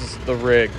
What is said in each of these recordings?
is the rig.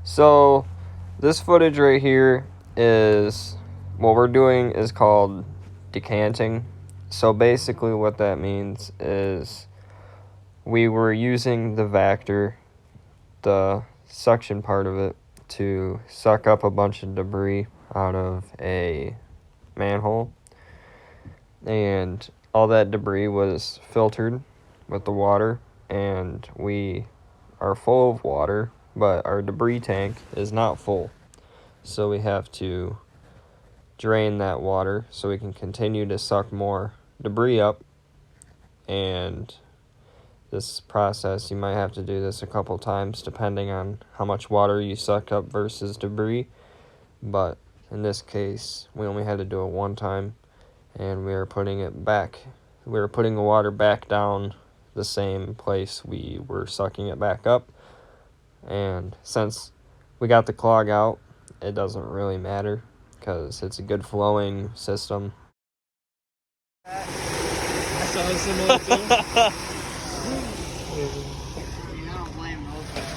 So this footage right here is what we're doing is called decanting. So basically what that means is we were using the Vactor, the suction part of it, to suck up a bunch of debris out of a manhole, and all that debris was filtered with the water, and we are full of water, but our debris tank is not full, so we have to drain that water so we can continue to suck more debris up. And this process, you might have to do this a couple times depending on how much water you suck up versus debris, but in this case we only had to do it one time, and we are putting it back. We are putting the water back down the same place we were sucking it back up. And since we got the clog out, it doesn't really matter because it's a good flowing system. I saw a similar thing. You don't blame those guys.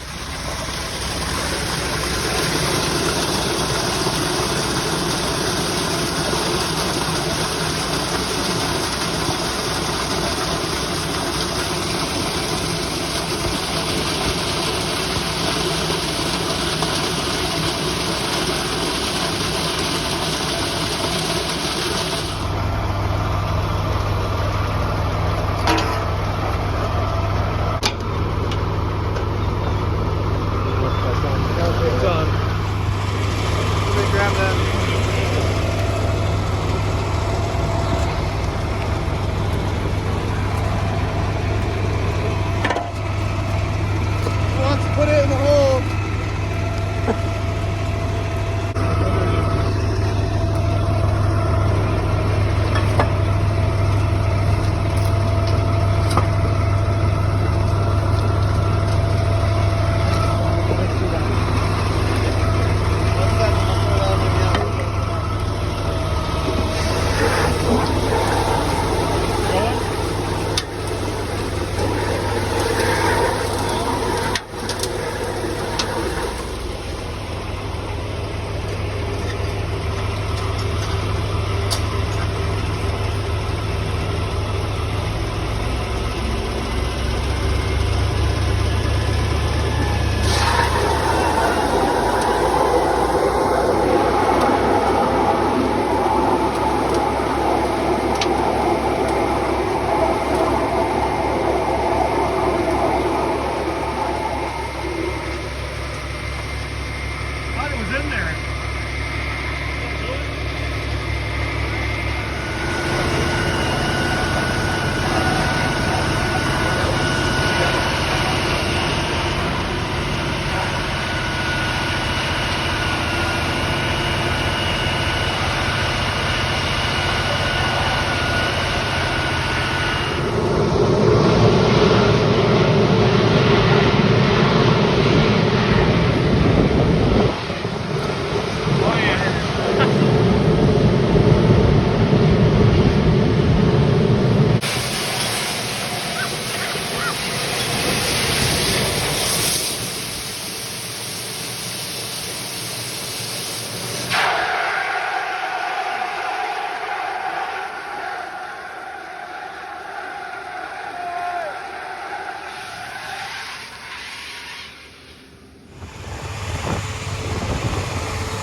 Put it in the hole.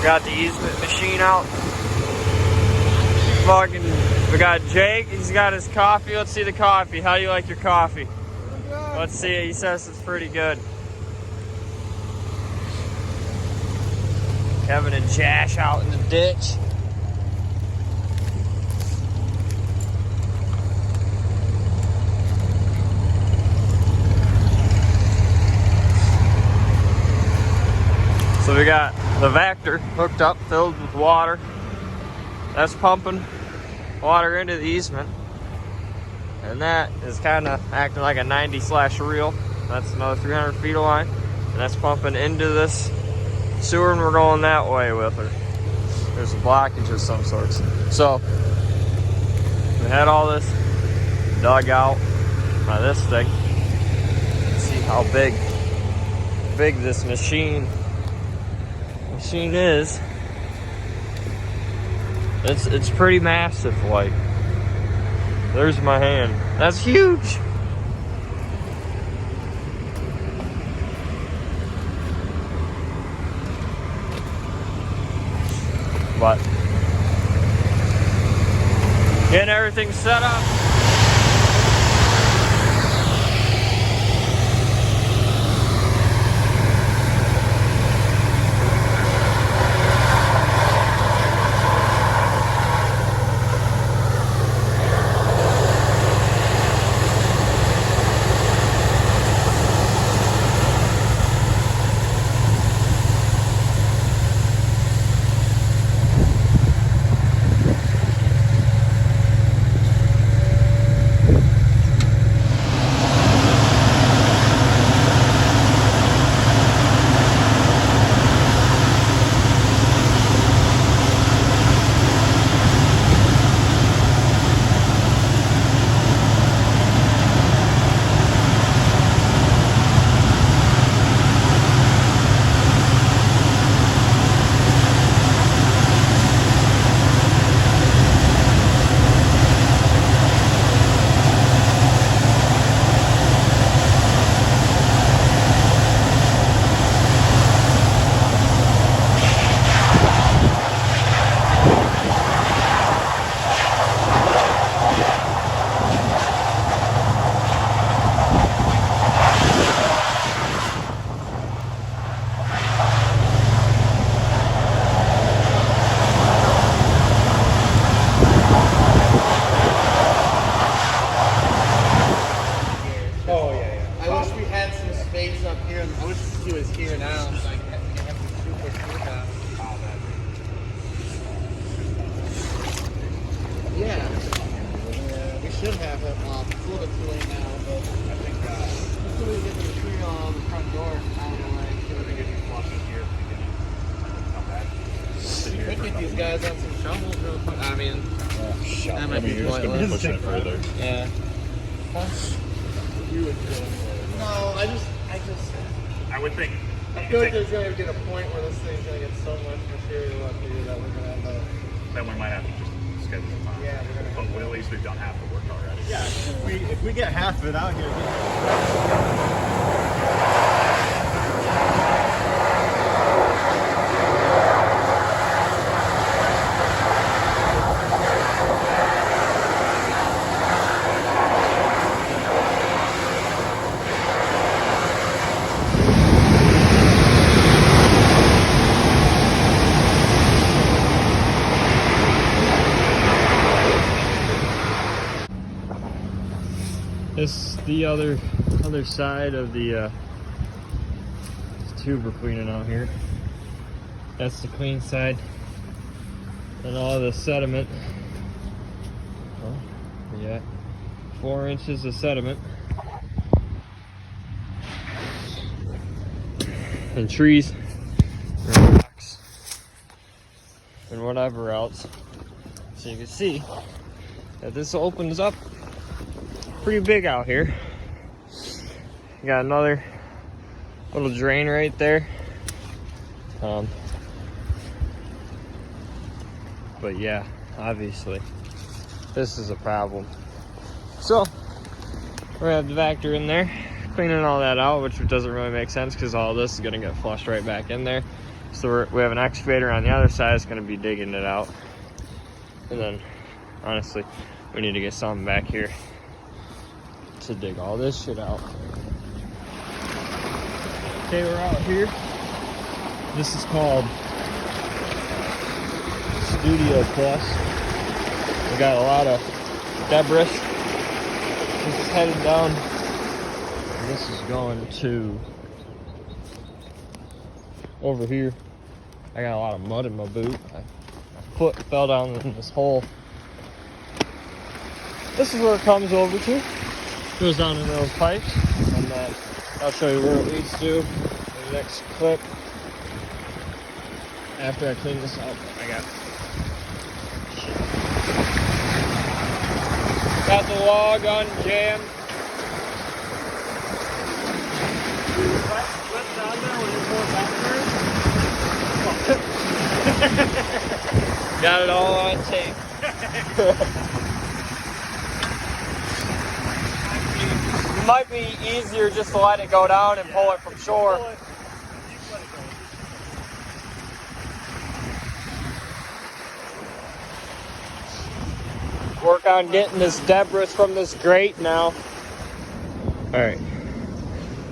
Got the easement machine out. Fucking, we got Jake, he's got his coffee. Let's see the coffee. How do you like your coffee? Let's see it. He says it's pretty good. Kevin and Jash out in the ditch. the Vactor hooked up, filled with water. That's pumping water into the easement. And that is kind of acting like a 90/reel. That's another 300 feet of line. And that's pumping into this sewer, and we're going that way with her. There's a blockage of some sorts. So, we had all this dug out by this thing. Let's see how big this machine is. It's pretty massive, like. There's my hand. That's huge. But getting everything set up. Should have it it's a little bit too late now, but I think until we get the material on the front door out of the way, I think if you flush it here at the beginning, come back. We could get these guys on some shovels real quick. I mean, that might be pointless. Push it further. Yeah. You would do it. No, I I would think. I feel like there's going to get a point where this thing's going to get so much material up here that we're going to have to. Then we might have to just schedule a time. Yeah, we're gonna but at least we've done half the work already. Yeah, if we get half of it out here. This is the other side of the tube we're cleaning out here. That's the clean side. And all the sediment. Oh, yeah. 4 inches of sediment. And trees. And rocks. And whatever else. So you can see that this opens up pretty big out here. You got another little drain right there. But yeah, obviously this is a problem. So we're gonna have the Vactor in there, cleaning all that out, which doesn't really make sense because all this is gonna get flushed right back in there. So we have an excavator on the other side that's gonna be digging it out. And then honestly, we need to get something back here to dig all this shit out. Okay, we're out here. This is called Studio Plus. We got a lot of debris. This is headed down. And this is going to over here. I got a lot of mud in my boot. My foot fell down in this hole. This is where it comes over to. Goes down into those pipes, and then I'll show you where it leads to in the next clip. After I clean this out, got the log unjammed. Got it all on tape. It might be easier just to let it go down and pull it from shore. Work on getting this debris from this grate now. Alright.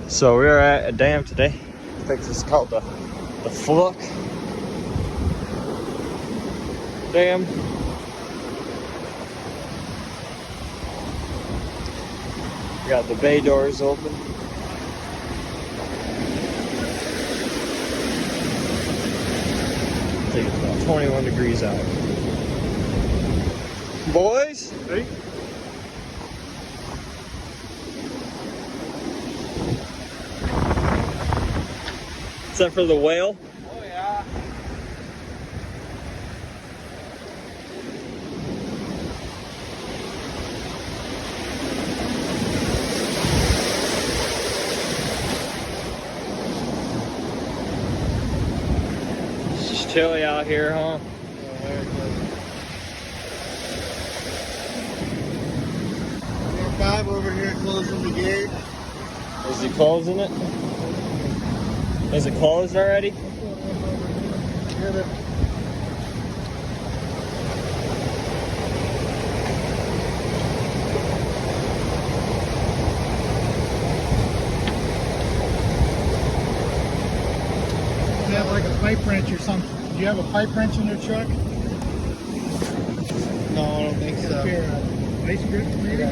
So we are at a dam today. I think this is called the Fluck Dam. We got the bay doors open. I think it's about 21 degrees out. Boys? Hey. Is that for the whale? Oh yeah. It's just chilly out here, huh? Five over here closing the gate. Is he closing it? Is it closed already? You have like a pipe wrench or something. Do you have a pipe wrench in your truck? No, I don't think so. Here, ice grip maybe?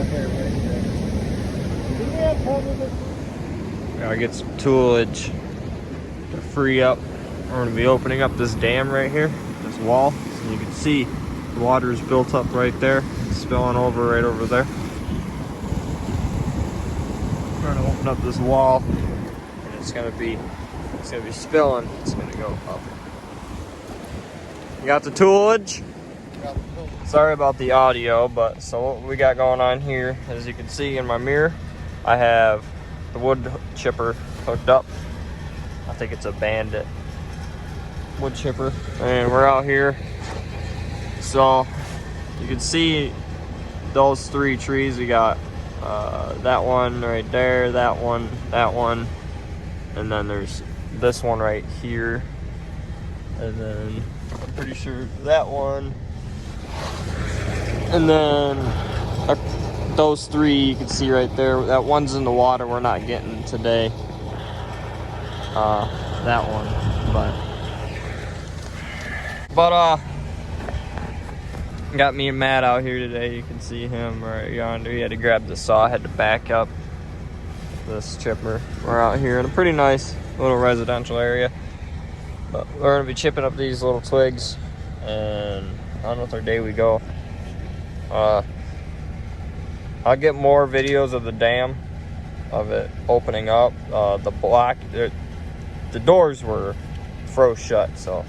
Gotta get some toolage to free up. We're gonna be opening up this dam right here, this wall. So you can see the water is built up right there, it's spilling over right over there. We're gonna open up this wall, and it's gonna be spilling. It's gonna go up. You got the toolage? Sorry about the audio, but so what we got going on here, as you can see in my mirror, I have the wood chipper hooked up. I think it's a Bandit wood chipper, and we're out here. So you can see those three trees. We got that one right there, that one, and then there's this one right here, and then I'm pretty sure that one, and then those three you can see right there. That one's in the water, we're not getting today. That one, but got me and Matt out here today. You can see him right yonder. He had to grab the saw, had to back up this chipper. We're out here in a pretty nice little residential area, but we're gonna be chipping up these little twigs, and on with our day we go. I'll get more videos of the dam, of it opening up. The doors were froze shut, so